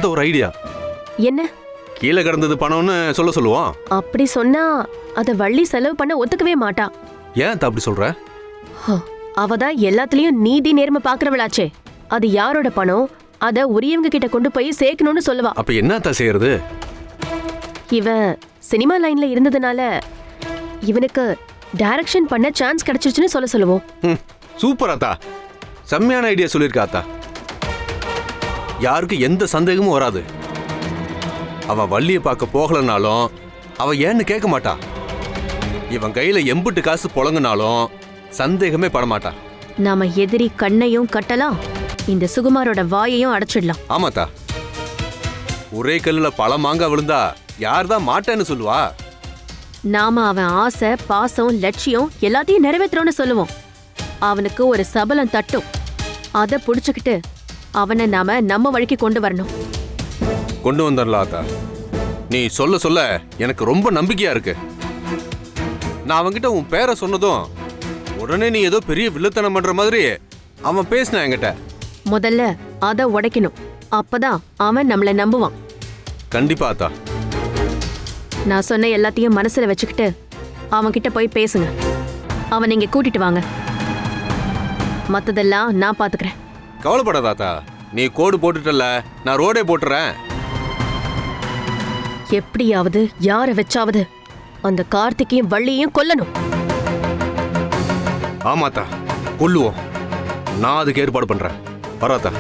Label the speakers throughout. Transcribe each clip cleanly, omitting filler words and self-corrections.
Speaker 1: அது ஒரு ஐடியா.
Speaker 2: என்ன?
Speaker 1: கீழே கிடந்தது பணம்னு சொல்லுவோம்.
Speaker 2: அப்படி சொன்னா அத வள்ளி செலவு பண்ண ஒத்துக்கவே மாட்டா.
Speaker 1: ஏன் அப்படி சொல்ற?
Speaker 2: அவதான் எல்லாத்துலயும் நீதி நேர்மை பாக்குறவளாச்சே. அது யாரோட பணம், அத உரியவங்க கிட்ட கொண்டு போய் சேர்க்கணும்னு சொல்லுவா.
Speaker 1: அப்ப என்னத்தா செய்யறது?
Speaker 2: இவன் சினிமா லைன்ல இருந்ததுனால இவனுக்கு டைரக்ஷன் பண்ண சான்ஸ் கிடைச்சிருச்சுன்னு சொல்லுவோம்.
Speaker 1: சூப்பர் அத்தா, செம்மையான ஐடியா சொல்லியிருக்காத்தா. யாருக்கு எந்த சந்தேகமும் வராது. அவ வள்ளியை பார்க்க போகலனாலும் அவ ஏன்னு கேட்க மாட்டா. இவன் கையில எம்புட்டு காசு புழங்கினாலும் சந்தேகமே படமாட்டா.
Speaker 2: நாம எதிரி கண்ணையும் கட்டலாம், இந்த சுகுமாரோட வாயையும் அடைச்சிடலாம்.
Speaker 1: ஆமாத்தா, ஒரே கல்லுல பல மாங்காய் விழுந்தா யார்தான் மாட்டேன்னு சொல்லுவா?
Speaker 2: நாம அவன் ஆசை, பாசம், லட்சியம் எல்லாத்தையும் நிறைவேற்றுறோம்னு சொல்லுவோம். அவனுக்கு ஒரு சபலம் தட்டும், அதை புடிச்சுக்கிட்டு அவனை நாம நம்ம வழிக்கு கொண்டு வரணும்.
Speaker 1: கொண்டு வந்துடலாத்தா. நீ சொல்ல சொல்ல எனக்கு ரொம்ப நம்பிக்கையா இருக்கு. நான் அவன்கிட்ட உன் பேரை சொன்னதும் உடனே நீ ஏதோ பெரிய வில்லத்தனம் பண்ற மாதிரி அவன் பேசினான் என்கிட்ட.
Speaker 2: முதல்ல அதை உடைக்கணும், அப்பதான் அவன் நம்மளை நம்புவான்.
Speaker 1: கண்டிப்பா அத்தா.
Speaker 2: நான் சொன்ன எல்லாத்தையும் மனசுல வச்சுக்கிட்டு அவன்கிட்ட போய் பேசுங்க. அவன் இங்க கூட்டிட்டு வாங்க, மத்ததெல்லாம் நான் பாத்துக்கிறேன்.
Speaker 1: கவலைப்படாதாத்தா, நீ கோடு போட்டுட்டல, நான் ரோடே போட்டுறேன்.
Speaker 2: எப்படியாவது யார வச்சாவது அந்த கார்த்திகையும் வள்ளியையும் கொல்லணும்.
Speaker 1: ஆமாத்தா, கொல்லுவோம். நான் அதுக்கு ஏற்பாடு பண்றேன். வராத்தா.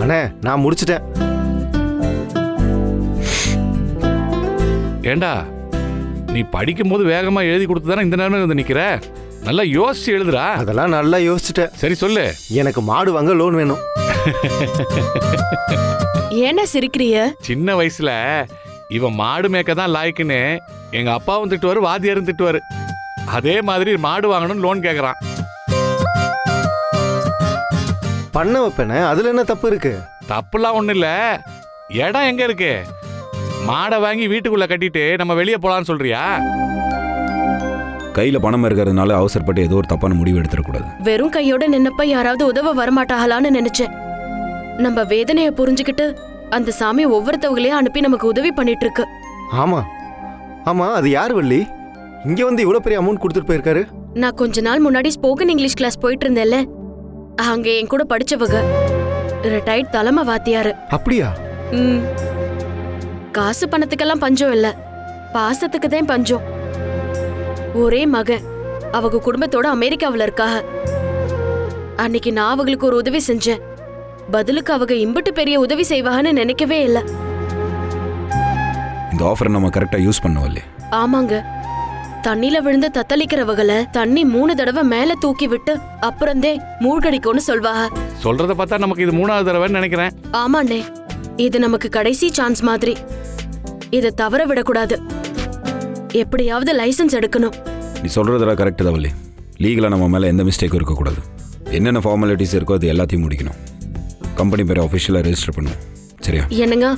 Speaker 3: அண்ணே, நான் முடிச்சிட்டேன்.
Speaker 4: ஏண்டா, நீ படிக்கும் போது வேகமா எழுதி கொடுத்து தானே இந்த நேரம் வந்து நிக்கிற? நல்லா யோசிச்சு எழுதுறா.
Speaker 3: அதெல்லாம் நல்லா யோசிச்சுட்டேன்.
Speaker 4: சரி சொல்லு.
Speaker 3: எனக்கு மாடு வாங்க லோன் வேணும்.
Speaker 5: ஏன்னா சிரிக்கிறிய?
Speaker 4: சின்ன வயசுல இவன் மாடு மேய்க்க தான் லாய்க்குன்னு எங்க அப்பாவும் திட்டுவாரு, வாத்தியாரும் திட்டுவாரு. அதே மாதிரி மாடு வாங்கணும்னு லோன் கேக்குறான்.
Speaker 3: பண்ண வைப்பேனே, அதுல என்ன தப்பு இருக்கு?
Speaker 4: தப்புலாம் ஒண்ணு இல்ல. இடம் எங்க இருக்கு? மாடை வாங்கி வீட்டுக்குள்ள கட்டிட்டு நம்ம வெளியே போலான்னு சொல்றியா?
Speaker 6: கையில பணம் இருக்கிறதுனால அவசரப்பட்டு ஏதோ ஒரு தப்பான முடிவு எடுத்துடக்கூடாது.
Speaker 5: வெறும் கையோட நின்னப்ப யாராவது உதவ வரமாட்டாங்களான்னு நினைச்சேன். நம்ம வேதனைய புரிஞ்சுக்கிட்டு அந்த சாமி ஒவ்வொருத்தவங்களையும் அனுப்பி நமக்கு உதவி பண்ணிட்டு இருக்கு.
Speaker 3: ஆமா ஆமா, அது யார் வள்ளி? இங்க வந்து இவ்வளவு பெரிய அமௌண்ட் கொடுத்துட்டு போயிருக்காரு.
Speaker 5: நான் கொஞ்ச நாள் முன்னாடி ஸ்போக்கன் இங்கிலீஷ் கிளாஸ் போயிட்டு இருந்தேன்ல, அங்க என் கூட படிச்சவங்க ரிட்டையர்ட் தலைமை வாத்தியாரு.
Speaker 3: அப்படியா?
Speaker 5: காசு பணத்துக்கெல்லாம் பஞ்சம் இல்ல, பாசத்துக்கு தான் பஞ்சம். ஒரே மகன், அவங்க குடும்பத்தோட அமெரிக்காவில இருக்காக. அன்னைக்கு நான் அவங்களுக்கு ஒரு உதவி செஞ்சேன். பதிலுக்கு அவங்க இம்புட்டு பெரிய உதவி செய்வாங்கன்னு நினைக்கவே இல்ல.
Speaker 6: இந்த ஆஃபரை நம்ம கரெக்டா யூஸ் பண்ணவில்லை.
Speaker 5: ஆமாங்க, தண்ணில விழுந்து தத்தளிக்கிறவங்கள தண்ணி 3 தடவை மேல தூக்கி விட்டு அப்புறந்தே மூழ்கடிக்கும்னு சொல்வாங்க.
Speaker 4: சொல்றத பார்த்தா நமக்கு இது 3வது தடவைன்னு நினைக்கிறேன்.
Speaker 5: ஆமாண்ணே, இது நமக்கு கடைசி சான்ஸ் மாதிரி. இதை தவற விடக்கூடாது. எப்படியாவது லைசன்ஸ் எடுக்கணும்.
Speaker 6: நீ சொல்றதெல்லாம் கரெக்ட் தான் வள்ளி. லீகலா நம்ம மேல எந்த மிஸ்டேக்கும் இருக்கக்கூடாது. என்னென்ன ஃபார்மாலிட்டிஸ் இருக்கோ அது எல்லாத்தையும் முடிக்கணும். கம்பெனி பேரை ஆஃபிஷியலா ரெஜிஸ்டர் பண்ணுவோம். சரியா?
Speaker 5: என்னங்க,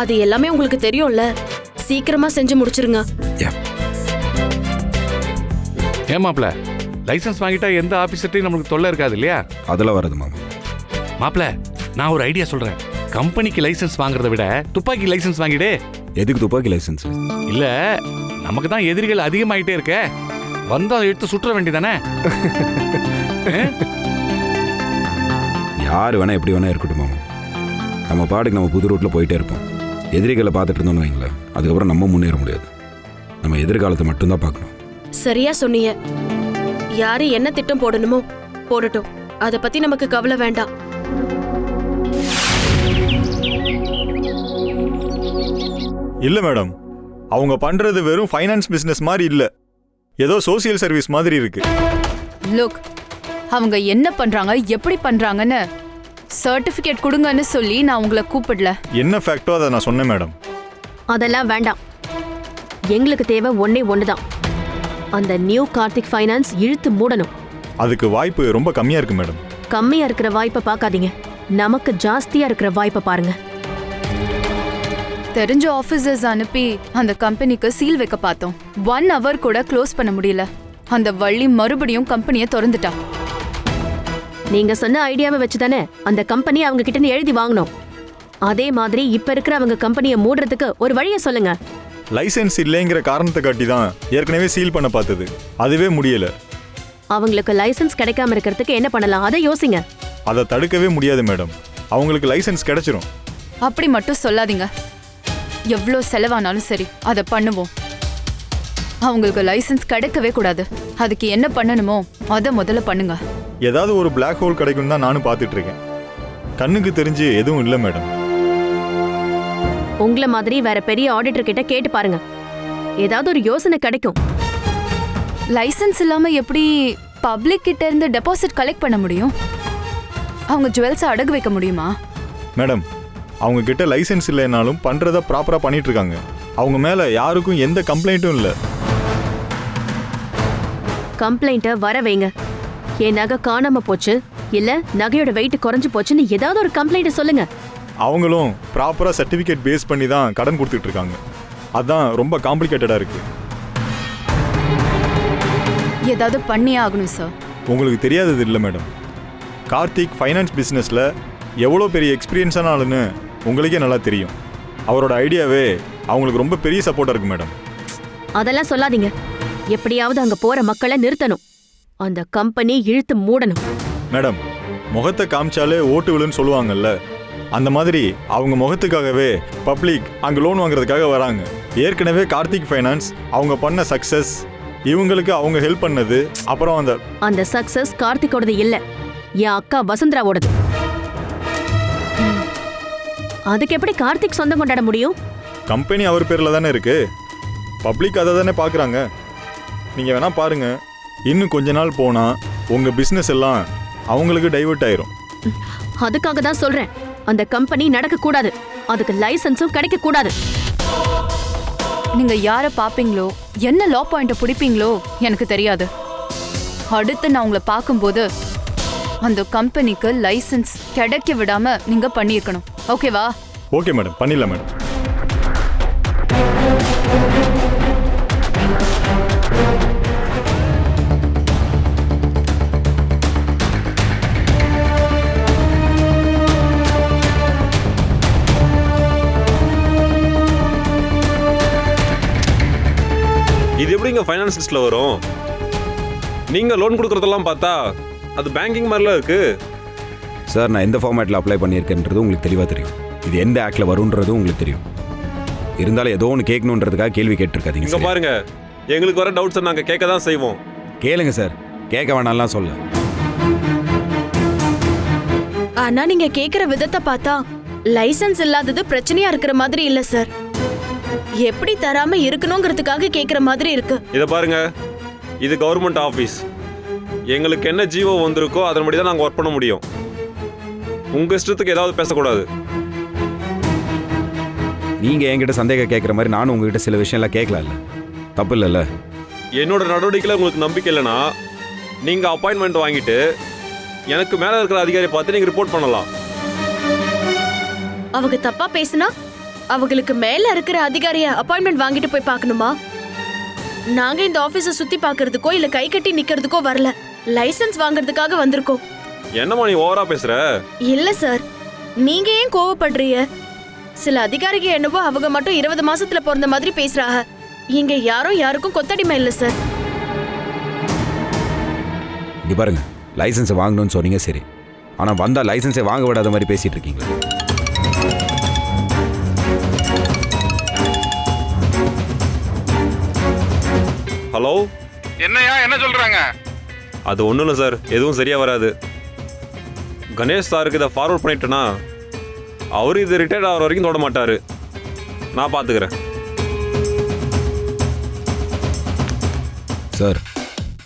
Speaker 5: அது எல்லாமே உங்களுக்கு தெரியும்ல, சீக்கிரமா செஞ்சு முடிச்சிருங்க.
Speaker 4: ஏமாப்ல, லைசன்ஸ் வாங்கிட்டா எந்த ஆபீசர்ட்டையும் நமக்கு தொல்லை இருக்காது இல்லையா?
Speaker 6: அதெல்லாம் வராது மாமா.
Speaker 4: மாப்ள, நான் ஒரு ஐடியா சொல்றேன். கம்பெனிக்கு லைசன்ஸ் வாங்குறத விட துப்பாக்கி லைசன்ஸ் வாங்கிடு.
Speaker 6: எதுக்கு துப்பாக்கி லைசன்ஸ்?
Speaker 4: இல்ல, நமக்கு தான் எதிரிகள் அதிகமாயிட்டே இருக்க, வந்தா எடுத்து சுற்ற வேண்டியதானே?
Speaker 6: யாரு வேணா எப்படி வேணா இருக்கட்டும் மாமா. நம்ம பாட்டுக்கு நம்ம புது ரூட்ல போயிட்டே இருப்போம். எதிரிகளை பார்த்துட்டு இருந்தோம்னு வைங்களேன், அதுக்கப்புறம் நம்ம முன்னேற முடியாது. நம்ம எதிர்காலத்தை மட்டும்தான் பார்க்கணும்.
Speaker 5: சரியா சொன்னீங்க. யாரு என்ன திட்டம் போடணுமோ போடட்டும், அத பத்தி நமக்கு கவலை வேண்டாம்.
Speaker 7: இல்ல மேடம், அவங்க பண்றது வெறும் ஃபைனான்ஸ் பிசினஸ் மாதிரி இல்ல, ஏதோ சோசியல் சர்வீஸ் மாதிரி இருக்கு.
Speaker 8: லுக், அவங்க என்ன பண்றாங்க, எப்படி பண்றாங்கன்னு சர்டிபிகேட் கொடுங்கன்னு சொல்லி நான் உங்களை கூப்பிடல.
Speaker 7: என்ன ஃபேக்டோ அதை நான் சொன்னேன் மேடம்.
Speaker 2: அதெல்லாம் வேண்டாம். எங்களுக்கு தேவை ஒண்ணே ஒண்ணுதான். அந்த நியூ கார்த்திக் ஃபைனான்ஸ் இழுத்து மூடணும்.
Speaker 7: அதுக்கு வாய்ப்பு ரொம்ப கம்மியா இருக்கு மேடம்.
Speaker 2: கம்மியா இருக்கிற வாய்ப்பை பார்க்காதீங்க, நமக்கு ஜாஸ்தியா இருக்கிற வாய்ப்பை பாருங்க.
Speaker 8: தெரிஞ்ச ஆபீசர்ஸ் அனுப்பி அந்த கம்பெனிக்கு சீல் வைக்க பார்த்தோம். 1 hour கூட க்ளோஸ் பண்ண முடியல. அந்த வள்ளி மறுபடியும் கம்பெனியை திறந்துட்டா.
Speaker 2: நீங்க சொன்ன ஐடியாவை வச்சுதானே அந்த கம்பெனி அவங்க கிட்ட இருந்து எழுதி வாங்கணும். அதே மாதிரி இப்ப இருக்கிற அவங்க கம்பெனியை மூடுறதுக்கு ஒரு வழியை சொல்லுங்க.
Speaker 7: லைசென்ஸ் இல்லைங்கிற காரணத்தை காட்டி தான் ஏற்கனவே சீல் பண்ண பார்த்தது. அதுவே முடியல.
Speaker 2: அவங்களுக்கு லைசென்ஸ் கிடைக்காம இருக்கிறதுக்கு என்ன பண்ணலாம் அதை யோசிங்க.
Speaker 7: அதை தடுக்கவே முடியாது மேடம். அவங்களுக்கு லைசென்ஸ் கிடைச்சிரும்.
Speaker 8: அப்படி மட்டும் சொல்லாதீங்க. எவ்வளோ செலவானாலும் சரி அதை பண்ணுவோம். அவங்களுக்கு லைசென்ஸ் கிடைக்கவே கூடாது. அதுக்கு என்ன பண்ணணுமோ அதை முதல்ல பண்ணுங்க.
Speaker 7: ஏதாவது ஒரு பிளாக் ஹோல் கிடைக்கும் தான் நானும் பார்த்துட்டு இருக்கேன். கண்ணுக்கு தெரிஞ்சு எதுவும் இல்லை மேடம்.
Speaker 2: உங்களை மாதிரி வேற பெரிய ஆடிட்டர் கிட்ட கேட்டு பாருங்க. ஏதாவது ஒரு யோசனை கிடைக்கும்.
Speaker 8: லைசென்ஸ் இல்லாம எப்படி பப்ளிக் கிட்ட இருந்து டெபாசிட் கலெக்ட் பண்ண முடியும்? அவங்க ஜுவல்ஸை அடகு வைக்க முடியுமா?
Speaker 7: மேடம், அவங்க கிட்ட லைசென்ஸ் இல்லைனாலும் பண்றத ப்ராப்பரா பண்ணிட்டு இருக்காங்க. அவங்க மேல யாருக்கும் எந்த கம்ப்ளைண்ட்டும் இல்லை.
Speaker 2: கம்ப்ளைண்ட்டை வர வைங்க. என் நகை காணாம போச்சு, இல்ல நகையோட வெயிட் குறைஞ்சு போச்சுன்னு ஏதாவது ஒரு கம்ப்ளைண்ட் சொல்லுங்க.
Speaker 7: அவங்களும் ப்ராப்பரா சர்டிஃபிகேட் பேஸ் பண்ணி தான் கடன் கொடுத்துட்டு இருக்காங்க. அதான் ரொம்ப காம்ப்ளிகேட்டடா இருக்கு.
Speaker 8: ஏதாவது பண்ணியே ஆகணும் சார்.
Speaker 7: உங்களுக்கு தெரியாதது இல்லை மேடம். கார்த்திக் ஃபைனான்ஸ் பிஸ்னஸில் எவ்வளோ பெரிய எக்ஸ்பீரியன்ஸான ஆளுன்னு உங்களுக்கே நல்லா தெரியும். அவரோட ஐடியாவே அவங்களுக்கு ரொம்ப பெரிய சப்போர்ட்டாக இருக்கு மேடம்.
Speaker 2: அதெல்லாம் சொல்லாதீங்க. எப்படியாவது அங்க போற மக்களை நிறுத்தணும். அந்த கம்பெனி இழுத்து மூடணும்.
Speaker 7: மேடம், முகத்தை காமிச்சாலே ஓட்டு விழுன்னு சொல்லுவாங்கல்ல, அந்த மாதிரி அவங்க முகத்துக்காகவே பப்ளிக் அங்கே லோன் வாங்குறதுக்காக வராங்க. ஏற்கனவே கார்த்திக் ஃபைனான்ஸ் அவங்க பண்ண சக்ஸஸ், இவங்களுக்கு அவங்க ஹெல்ப் பண்ணது, அப்புறம்
Speaker 2: அந்த சக்சஸ் கார்த்திகோடது இல்ல, என் அக்கா வசுந்தராவோடது. அதுக்கு எப்படி கார்த்திக் சொந்தம் கொண்டாட முடியும்?
Speaker 7: கம்பெனி அவர் பேரில் தானே இருக்கு. பப்ளிக் அதை தானே பார்க்குறாங்க. நீங்கள் வேணா பாருங்க, இன்னும் கொஞ்ச நாள் போனால் உங்கள் பிஸ்னஸ் எல்லாம் அவங்களுக்கு டைவர்ட் ஆயிரும்.
Speaker 2: அதுக்காக தான் சொல்றேன், அந்த கம்பெனி நடக்க கூடாது. அதுக்கு லைசென்ஸும் கிடைக்க கூடாது.
Speaker 8: நீங்க யார பாப்பீங்களோ, என்ன லா பாயிண்ட பிடிப்பீங்களோ எனக்கு தெரியாது. அடுத்து நான் உங்களை பார்க்கும்போது அந்த கம்பெனிக்கு லைசென்ஸ் கிடைக்க விடாம நீங்க பண்ணியிருக்கணும். ஓகேவா?
Speaker 7: ஓகே மேடம், பண்ணிடலாம் மேடம்.
Speaker 9: இது எப்படிங்க ஃபைனான்ஸ் லிஸ்ட்டில் வரும்? நீங்கள் லோன் கொடுக்குறதெல்லாம் பார்த்தா அது பேங்கிங் மாதிரிலாம் இருக்கு.
Speaker 6: சார், நான் எந்த ஃபார்மேட்டில் அப்ளை பண்ணியிருக்கேன்றது உங்களுக்கு தெளிவாக தெரியும். இது எந்த ஆக்டில் வரும்ன்றதும் உங்களுக்கு தெரியும். இருந்தாலும் ஏதோ ஒன்று கேட்கணுன்றதுக்காக கேள்வி கேட்டிருக்காதீங்க.
Speaker 9: இங்கே பாருங்க, எங்களுக்கு வர டவுட்ஸை நாங்கள் கேட்க தான் செய்வோம்.
Speaker 6: கேளுங்க சார், கேட்க வேணாம்லாம் சொல்ல.
Speaker 5: ஆனா நீங்க கேக்குற விதத்தை பார்த்தா லைசென்ஸ் இல்லாதது பிரச்சனையா இருக்கிற மாதிரி இல்ல சார். எப்படி தராம இருக்கணுங்கிறதுக்காக கேக்குற மாதிரி இருக்கு.
Speaker 9: இதை பாருங்க, இது கவர்மெண்ட் ஆஃபீஸ். எங்களுக்கு என்ன ஜீவோ வந்திருக்கோ அதன்படி தான் நாங்கள் ஒர்க் பண்ண முடியும். உங்கள் இஷ்டத்துக்கு ஏதாவது பேசக்கூடாது.
Speaker 6: நீங்கள் என்கிட்ட சந்தேகம் கேட்குற மாதிரி நானும் உங்ககிட்ட சில விஷயம்லாம் கேட்கலாம்ல, தப்பு இல்லைல்ல?
Speaker 9: என்னோட நடவடிக்கையில் உங்களுக்கு நம்பிக்கை இல்லைன்னா நீங்கள் அப்பாயின்மெண்ட் வாங்கிட்டு எனக்கு மேலே இருக்கிற அதிகாரியை பார்த்து நீங்கள் ரிப்போர்ட் பண்ணலாம்.
Speaker 5: அவங்க தப்பா பேசினா அவங்களுக்கு மேல இருக்கிற அதிகாரிய அப்பாயின்மெண்ட் வாங்கிட்டு போய் பார்க்கணுமா? நாங்க இந்த ஆபீஸை சுத்தி பார்க்கிறதுக்கோ இல்ல கை கட்டி நிக்கிறதுக்கோ வரல, லைசென்ஸ் வாங்குறதுக்காக வந்திருக்கோம்.
Speaker 9: என்னம்மா நீ ஓவரா பேசுற?
Speaker 5: இல்ல சார், நீங்க ஏன் கோவப்படுறீங்க? சில அதிகாரிகள் என்னவோ அவங்க மட்டும் 20 மாசத்துல பிறந்த மாதிரி பேசுறாங்க. இங்க யாருக்கும் கொத்தடிமை இல்ல சார்.
Speaker 6: இங்க பாருங்க, லைசன்ஸை வாங்கணும்னு சொன்னீங்க சரி, ஆனால் வந்தால் லைசன்ஸை வாங்க விடாத மாதிரி பேசிட்டு இருக்கீங்களா?
Speaker 9: ஹலோ,
Speaker 4: என்னையா என்ன சொல்றாங்க?
Speaker 9: அது ஒன்றும் இல்லை சார், எதுவும் சரியாக வராது. கணேஷ் சாருக்கு இதை ஃபார்வர்ட் பண்ணிட்டேன்னா அவர் இது ரிட்டையர்ட் ஆகிற வரைக்கும் தொட மாட்டார். நான் பார்த்துக்கிறேன்.
Speaker 6: சார்,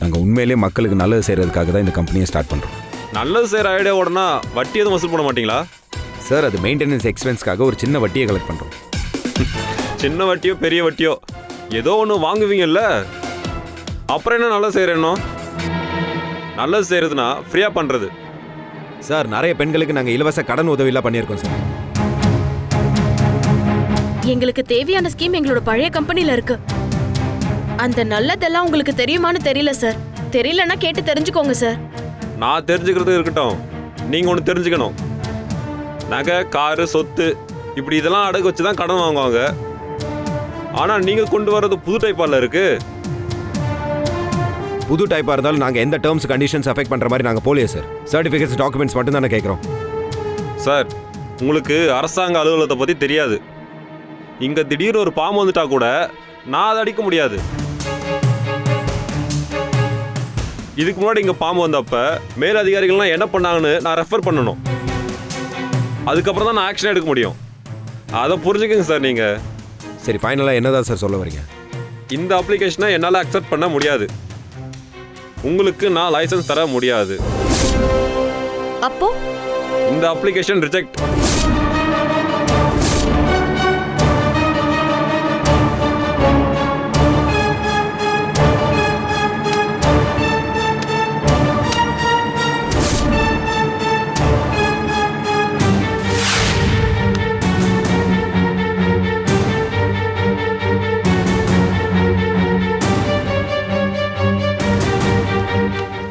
Speaker 6: நாங்கள் உண்மையிலேயே மக்களுக்கு நல்லது செய்கிறதுக்காக தான் இந்த கம்பெனியை ஸ்டார்ட் பண்ணுறோம்.
Speaker 9: நல்லது செய்கிற ஐடியா உடனே வட்டி எதுவும் வசூல் பண்ண மாட்டீங்களா?
Speaker 6: சார், அது மெயின்டெனன்ஸ் எக்ஸ்பென்ஸ்க்காக ஒரு சின்ன வட்டியை கலெக்ட் பண்ணுறோம்.
Speaker 9: சின்ன வட்டியோ பெரிய வட்டியோ ஏதோ ஒன்று வாங்குவீங்கல்ல, அப்புறம் என்ன நல்லது செய்கிறேன்னோ? நல்லது செய்கிறதுனா ஃப்ரீயாக பண்ணுறது,
Speaker 3: சார் நிறைய பெண்களுக்கு நாங்கள் இலவச கடன் உதவியெல்லாம் பண்ணியிருக்கோம் சார்.
Speaker 5: எங்களுக்கு தேவையான ஸ்கீம் எங்களோட பழைய கம்பெனில இருக்கு. அந்த நல்லதெல்லாம் உங்களுக்கு தெரியுமான்னு தெரியல சார். தெரியலன்னா கேட்டு தெரிஞ்சுக்கோங்க சார்.
Speaker 9: நான் தெரிஞ்சுக்கிறது இருக்கட்டும், நீங்கள் ஒன்று தெரிஞ்சுக்கணும். நகை, காரு, சொத்து இப்படி இதெல்லாம் அடகு வச்சு தான் கடன் வாங்குவாங்க. ஆனால் நீங்கள் கொண்டு வர்றது புது டைப்பால இருக்கு.
Speaker 3: புது டைப்பாக இருந்தாலும் நாங்கள் எந்த டேர்ம்ஸ் கண்டிஷன்ஸ் அஃபெக்ட் பண்ணுற மாதிரி நாங்கள் போலியே சார். சர்டிஃபிகேட்ஸ் டாக்குமெண்ட்ஸ் மட்டும் தானே கேட்குறோம்.
Speaker 9: சார், உங்களுக்கு அரசாங்க அலுவலகத்தை பற்றி தெரியாது. இங்கே திடீர்னு ஒரு பாம்பு வந்துட்டா கூட நான் அதை அடிக்க முடியாது. இதுக்கு முன்னாடி இங்கே பாம்பு வந்தப்ப மேல் அதிகாரிகள்லாம் என்ன பண்ணாங்கன்னு நான் ரெஃபர் பண்ணணும். அதுக்கப்புறம் தான் நான் ஆக்ஷன் எடுக்க முடியும். அதை புரிஞ்சுக்கங்க சார். நீங்கள்
Speaker 3: சரி, ஃபைனலாக என்னதான் சார் சொல்ல வரீங்க?
Speaker 9: இந்த அப்ளிகேஷனை என்னால் அக்செப்ட் பண்ண முடியாது. உங்களுக்கு நான் லைசன்ஸ் தர முடியாது.
Speaker 5: அப்போ
Speaker 9: இந்த அப்ளிகேஷன் ரிஜெக்ட்.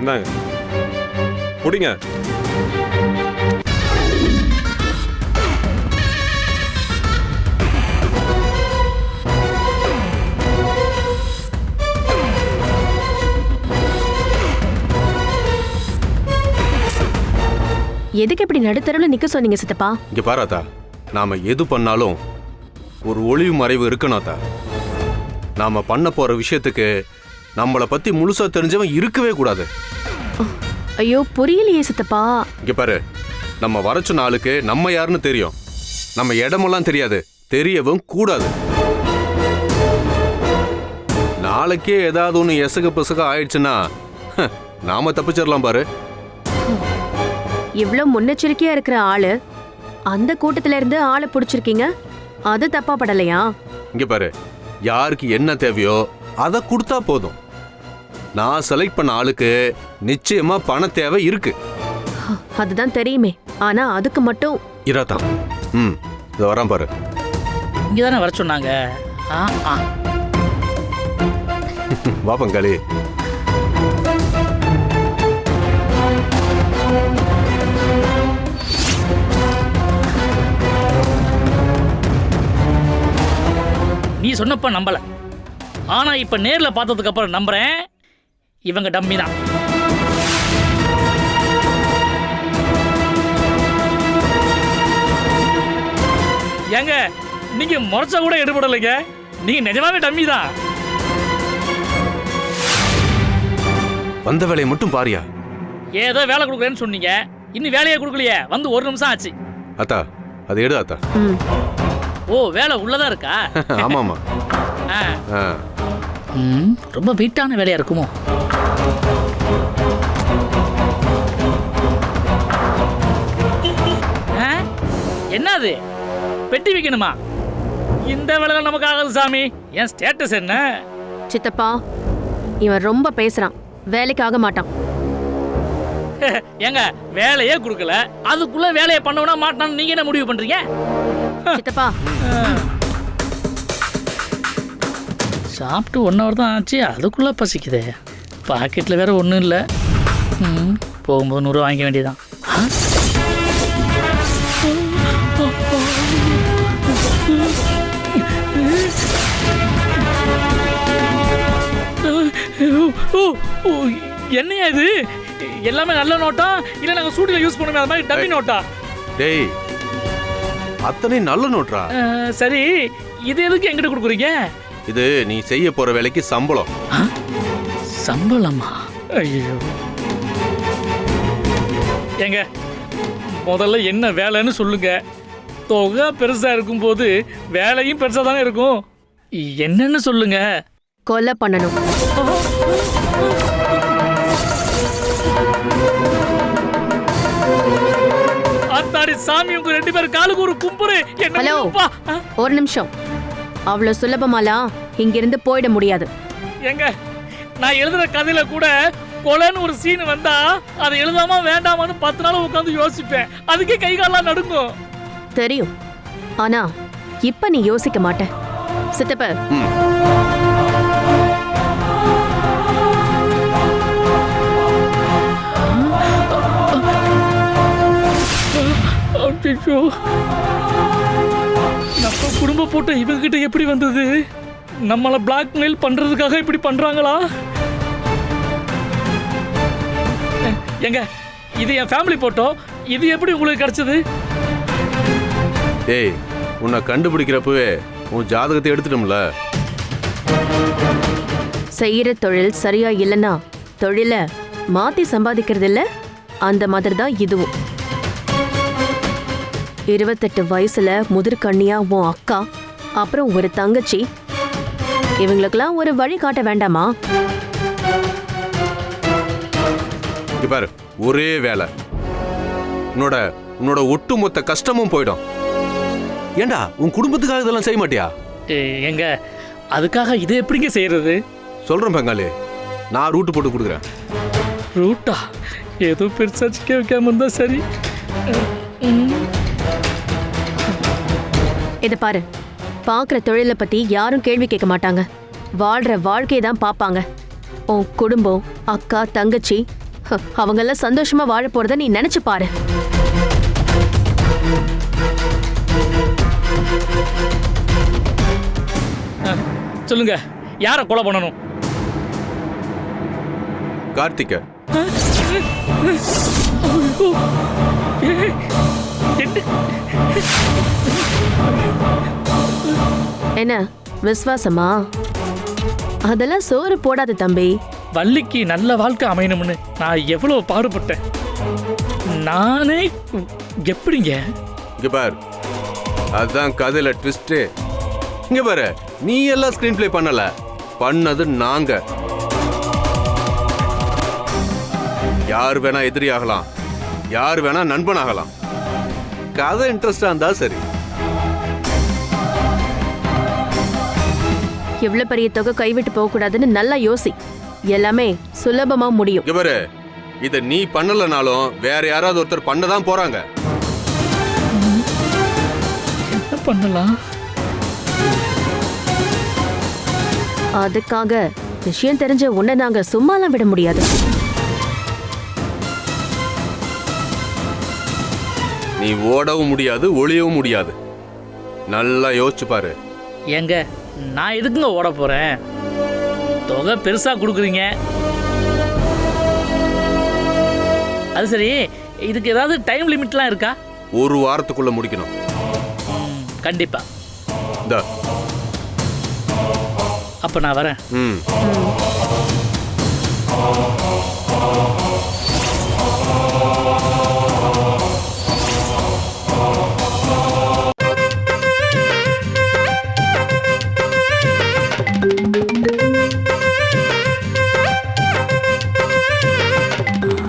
Speaker 9: இந்தாங்க, குடிங்க.
Speaker 2: எதுக்கு இப்படி நடுத்தரவுல நிக்க சொன்னீங்க சித்தப்பா?
Speaker 1: இங்க பாராத்தா, நாம எது பண்ணாலும் ஒரு ஒளிவு மறைவு இருக்கணும்தா. நாம பண்ண போற விஷயத்துக்கு நம்மளை பத்தி முழுசா தெரிஞ்சவன் இருக்கவே கூடாது.
Speaker 2: ஐயோ புரியலையே சித்தப்பா.
Speaker 1: இங்க பாரு, நம்ம வர சொன்ன ஆளுக்கு நம்ம யாருன்னு தெரியும். நம்ம இடமெல்லாம் தெரியாது, தெரியவும் கூடாது. நாளைக்கே ஏதாவது ஒன்று எசக பசக ஆயிடுச்சுன்னா நாம தப்பிச்சிடலாம் பாரு.
Speaker 2: இவ்ளோ முன்னெச்சரிக்கையா இருக்கிற ஆளு அந்த கூட்டத்துல இருந்து ஆளை பிடிச்சிருக்கீங்க, அது தப்பா படலையா?
Speaker 1: இங்க பாரு, யாருக்கு என்ன தேவையோ அதை கொடுத்தா போதும். நான் செலக்ட் பண்ண ஆளுக்கு நிச்சயமா பண தேவை இருக்கு.
Speaker 2: அதுதான் தெரியுமே, ஆனா அதுக்கு மட்டும்
Speaker 1: இராதான். இதை வரான் பாரு.
Speaker 10: இங்கதானே வர சொன்னாங்க.
Speaker 1: வா பங்காளி.
Speaker 10: நீ சொன்னப்ப நம்பல, ஆனா இப்ப நேர்ல பார்த்ததுக்கு அப்புறம் நம்புறேன். இவங்க டம்மி தான். ஏங்க, நீங்க முறைச்சா கூட எடுபடலைங்க. நீங்க நிஜமாவே டம்மி தான்.
Speaker 1: வந்த வேலையை மட்டும் பாரியா.
Speaker 10: ஏதோ வேலை கொடுக்குறேன்னு சொன்னீங்க, இன்னும் வேலையை கொடுக்கலையே. வந்து 1 நிமிஷம் ஆச்சு.
Speaker 1: அத்தா, அது எடு அத்தா.
Speaker 10: ஓ, வேலை உள்ளதா இருக்கா?
Speaker 1: ஆமாமா.
Speaker 10: ரொம்ப வீட்டான வேலையா இருக்குமோ? என்னது, பெட்டி வைக்கணுமா? இந்த வேலை நமக்கு ஆகாது சாமி. என் ஸ்டேட்டஸ் என்ன?
Speaker 2: சித்தப்பா, இவன் ரொம்ப பேசுறான், வேலைக்கு ஆக மாட்டான்.
Speaker 10: ஏங்க, வேலையே கொடுக்கல, அதுக்குள்ள வேலையை பண்ணவனா மாட்டான்னு நீங்க என்ன முடிவு பண்றீங்க?
Speaker 2: சித்தப்பா,
Speaker 10: சாப்பிட்டு 1 hour தான் ஆச்சு, அதுக்குள்ள பசிக்குது. பாக்கெட்ல வேற ஒன்றும் இல்லை. போகும்போது 100 வாங்கிக்க வேண்டியதான். என்னையா இது? எல்லாமே நல்ல நோட்டா இல்ல நாங்க சூடில யூஸ் பண்ணுமே அது மாதிரி டம்மி நோட்டா?
Speaker 1: டேய், அத்தனை நல்ல நோட்ரா.
Speaker 10: சரி, இது எதுக்கு என்கிட்ட கொடுக்குறீங்க?
Speaker 1: இது நீ செய்ய போற வேலைக்கு சம்பளம்.
Speaker 10: சம்பளமா? ஐயோ. ஏங்க, முதல்ல என்ன வேலைன்னு சொல்லுங்க. தொகை பெருசா இருக்கும் போது வேலையும் பெருசா தானே இருக்கும். என்னன்னு சொல்லுங்க.
Speaker 2: கொலை பண்ணணும்.
Speaker 10: அத்தாடி சாமி, உங்க 2 பேர் காலுக்கு ஒரு கும்புரு.
Speaker 2: ஹலோ, ஒரு நிமிஷம். அவ்வளவு சுலபமாலாம் இங்கிருந்து போயிட முடியாது.
Speaker 10: ஏங்க, நான் எழுதுற கதையில கூட கொலைன்னு ஒரு சீன் வந்தா அதை எழுதாம வேண்டாமான்னு 10 நாள் உட்காந்து யோசிப்பேன். அதுக்கே கை காலெல்லாம் நடுங்கும்.
Speaker 2: தெரியும், ஆனா இப்ப நீ யோசிக்க மாட்ட. சித்தப்ப,
Speaker 10: ஐயோ, நம்ம குடும்ப போட்ட இவங்க கிட்ட எப்படி வந்தது? நம்மள பிளாக்மெயில் பண்றதுக்காக இப்படி பண்றாங்களா? எங்க இது என் ஃபேமிலி போட்டோ, இது எப்படி உங்களுக்கு கிடைச்சது?
Speaker 1: ஏய், உன்னை கண்டுபிடிக்கிறப்பவே உன் ஜாதகத்தை எடுத்துட்டோம்ல.
Speaker 2: செய்யற தொழில் சரியா இல்லைன்னா தொழில மாத்தி சம்பாதிக்கிறது இல்ல, அந்த மாதிரி தான் இதுவும். 28 வயசுல முதிர்கண்ணியா உன் அக்கா, அப்புறம் ஒரு தங்கச்சி, இவங்களுக்கெல்லாம் ஒரு வழி காட்ட வேண்டாமா?
Speaker 1: இங்க பாரு, ஒரே வேலை, உன்னோட ஒட்டுமொத்த கஷ்டமும் போயிடும். ஏண்டா உன் குடும்பத்துக்காக இதெல்லாம் செய்ய மாட்டியா?
Speaker 10: எங்க அதுக்காக இதை எப்படிங்க செய்யறது?
Speaker 1: சொல்றேன் பங்காளி, நான் ரூட்டு போட்டு கொடுக்குறேன்.
Speaker 10: ரூட்டா? ஏதோ பெருசா சிக்க வைக்காம இருந்தா சரி.
Speaker 2: இத பாரு, பாக்குற தொழிலை பத்தி யாரும் கேள்வி கேட்க மாட்டாங்க. வாழ்ற வாழ்க்கையை தான் பாப்பாங்க. உன் குடும்பம், அக்கா, தங்கச்சி, அவங்கெல்லாம் சந்தோஷமா வாழ போறத நீ நினைச்சு பாரு.
Speaker 10: சொல்லுங்க, யார கொலை பண்ணணும்?
Speaker 1: கார்த்திக்க.
Speaker 2: என்ன விசுவாசமா? அதெல்லாம் சோறு போடாத தம்பி.
Speaker 10: வள்ளிக்கு நல்ல வாழ்க்கை அமையணும்னு நான் எவ்வளவு பாடுபட்டேன். நானே எப்படிங்க?
Speaker 1: இங்க பாரு, அதுதான் கதையில ட்விஸ்ட். இங்க பாரு, நீ எல்லாம் ஸ்கிரீன் பிளே பண்ணல, பண்ணது நாங்க. யார் வேணா எதிரி ஆகலாம், யார் வேணா நண்பன் ஆகலாம். கதை இன்ட்ரெஸ்டா இருந்தா சரி.
Speaker 2: எவ்வளவு பெரிய தொகை கைவிட்டு போக கூடாதுன்னு நல்லா யோசி. எல்லாமே சுலபமா முடியும்.
Speaker 1: இங்க பாரு, இத நீ பண்ணலனாலும் வேற யாராவது ஒருத்தர் பண்ணதான் போறாங்க.
Speaker 10: என்ன பண்ணலாம்?
Speaker 2: அதுக்காக விஷயம் தெரிஞ்ச உன்னை நாங்க சும்மாலாம் விட முடியாது.
Speaker 1: நீ ஓடவும் முடியாது, ஒளியவும் முடியாது. நல்லா யோசிச்சு பாரு.
Speaker 10: ஏங்க, நான் எதுக்குங்க ஓட போறேன்? தொகை பெருசா கொடுக்குறீங்க, அது சரி. இதுக்கு ஏதாவது டைம் லிமிட்லாம் இருக்கா?
Speaker 1: ஒரு வாரத்துக்குள்ள முடிக்கணும்.
Speaker 10: கண்டிப்பா.
Speaker 1: இந்த
Speaker 10: அப்ப நான் வரேன்.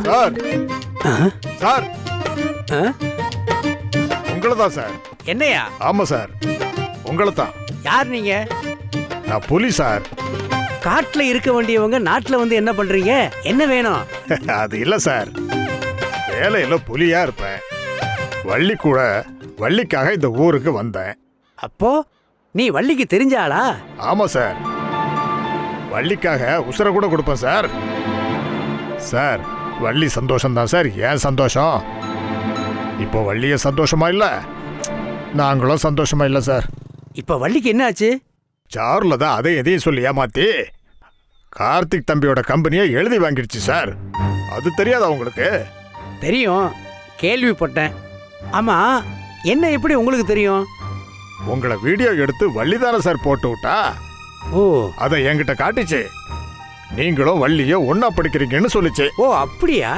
Speaker 11: சார், சார், உங்களை தான் சார்.
Speaker 12: என்னையா?
Speaker 11: ஆமா சார், உங்களை தான்.
Speaker 12: யார் நீங்க?
Speaker 11: நான் புலி சார்.
Speaker 12: காட்டுல இருக்க வேண்டியவங்க நாட்டுல வந்து என்ன பண்றீங்க? என்ன வேணும்?
Speaker 11: அது இல்ல சார், வேலையில புலியா இருப்பேன். வள்ளி கூட வள்ளிக்காக இந்த ஊருக்கு வந்தேன்.
Speaker 12: அப்போ நீ வள்ளிக்கு தெரிஞ்ச ஆளா?
Speaker 11: ஆமா சார், வள்ளிக்காக உசுர கூட கொடுப்பேன் சார். சார், வள்ளி சந்தோஷம் தான் சார் ஏன் சந்தோஷம். இப்போ வள்ளிய சந்தோஷமா இல்ல, நாங்களும் சந்தோஷமா இல்ல சார்.
Speaker 12: இப்ப வள்ளிக்கு என்ன ஆச்சு?
Speaker 11: சாருல தான் அதை எதையும் சொல்லி ஏமாத்தி கார்த்திக் தம்பியோட கம்பெனியை எழுதி வாங்கிடுச்சு சார். அது தெரியாதா உங்களுக்கு?
Speaker 12: தெரியும், கேள்விப்பட்டேன். ஆமா, என்ன எப்படி உங்களுக்கு தெரியும்?
Speaker 11: உங்களை வீடியோ எடுத்து வள்ளி தானே சார் போட்டு விட்டா.
Speaker 12: ஓ,
Speaker 11: அதை என்கிட்ட காட்டுச்சு. நீங்களும் வள்ளிய ஒன்னா படிக்கிறீங்கன்னு சொல்லிச்சு.
Speaker 12: ஓ அப்படியா?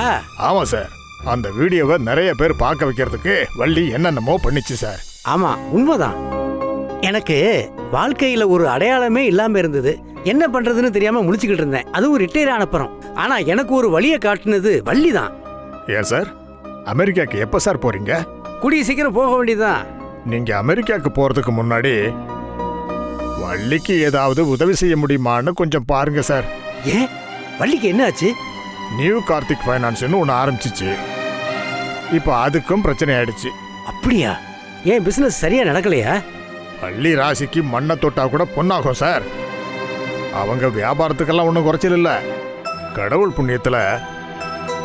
Speaker 11: ஆமா சார், அந்த வீடியோவை நிறைய பேர் பார்க்க வைக்கிறதுக்கு வள்ளி என்னென்னமோ பண்ணிச்சு சார்.
Speaker 12: ஆமா, உண்மைதான். எனக்கு வாழ்க்கையில ஒரு அடையாளமே இல்லாம இருந்தது. என்ன பண்றதுன்னு தெரியாம முழிச்சுக்கிட்டு இருந்தேன். அதுவும் ரிட்டையர் ஆனப்புறம். ஆனா எனக்கு ஒரு வழியை காட்டுனது வள்ளி தான்.
Speaker 11: ஏன் சார், அமெரிக்காக்கு எப்ப சார் போறீங்க?
Speaker 12: கூடிய சீக்கிரம் போக வேண்டியதுதான்.
Speaker 11: நீங்க அமெரிக்காக்கு போறதுக்கு முன்னாடி வள்ளிக்கு ஏதாவது உதவி செய்ய முடியுமான்னு கொஞ்சம் பாருங்க சார்.
Speaker 12: ஏன், வள்ளிக்கு என்ன ஆச்சு?
Speaker 11: நியூ கார்த்திக் ஃபைனான்ஸ்னு ஒன்று ஆரம்பிச்சிச்சு. இப்போ அதுக்கும் பிரச்சனை ஆயிடுச்சு.
Speaker 12: அப்படியா? ஏன் பிசினஸ் சரியா நடக்கலையா?
Speaker 11: வள்ளி ராசிக்கு மண்ணை தொட்டா கூட பொண்ணாகும் சார். அவங்க வியாபாரத்துக்கெல்லாம் ஒன்றும் குறைச்சல் இல்லை. கடவுள் புண்ணியத்தில்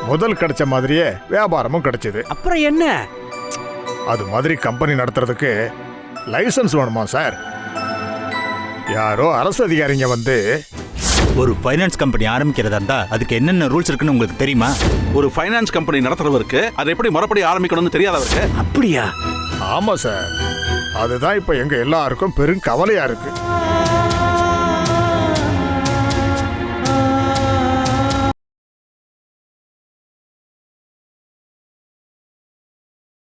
Speaker 11: முதல் கிடைச்ச மாதிரியே வியாபாரமும் கிடைச்சது.
Speaker 12: அப்புறம் என்ன?
Speaker 11: அது மாதிரி கம்பெனி நடத்துறதுக்கு லைசன்ஸ் வேணுமா சார்? யாரோ அரசு அதிகாரிங்க வந்து
Speaker 13: ஒரு ஃபைனான்ஸ் கம்பெனி ஆரம்பிக்கிறதா இருந்தா அதுக்கு என்னென்ன ரூல்ஸ் இருக்குன்னு உங்களுக்கு தெரியுமா?
Speaker 14: ஒரு ஃபைனான்ஸ் கம்பெனி நடத்துறவருக்கு அதை எப்படி முறைப்படி ஆரம்பிக்கணும்னு தெரியாதவருக்கு.
Speaker 12: அப்படியா?
Speaker 11: ஆமா சார், அதுதான் இப்ப எங்க எல்லாருக்கும் பெரும் கவலையா இருக்கு.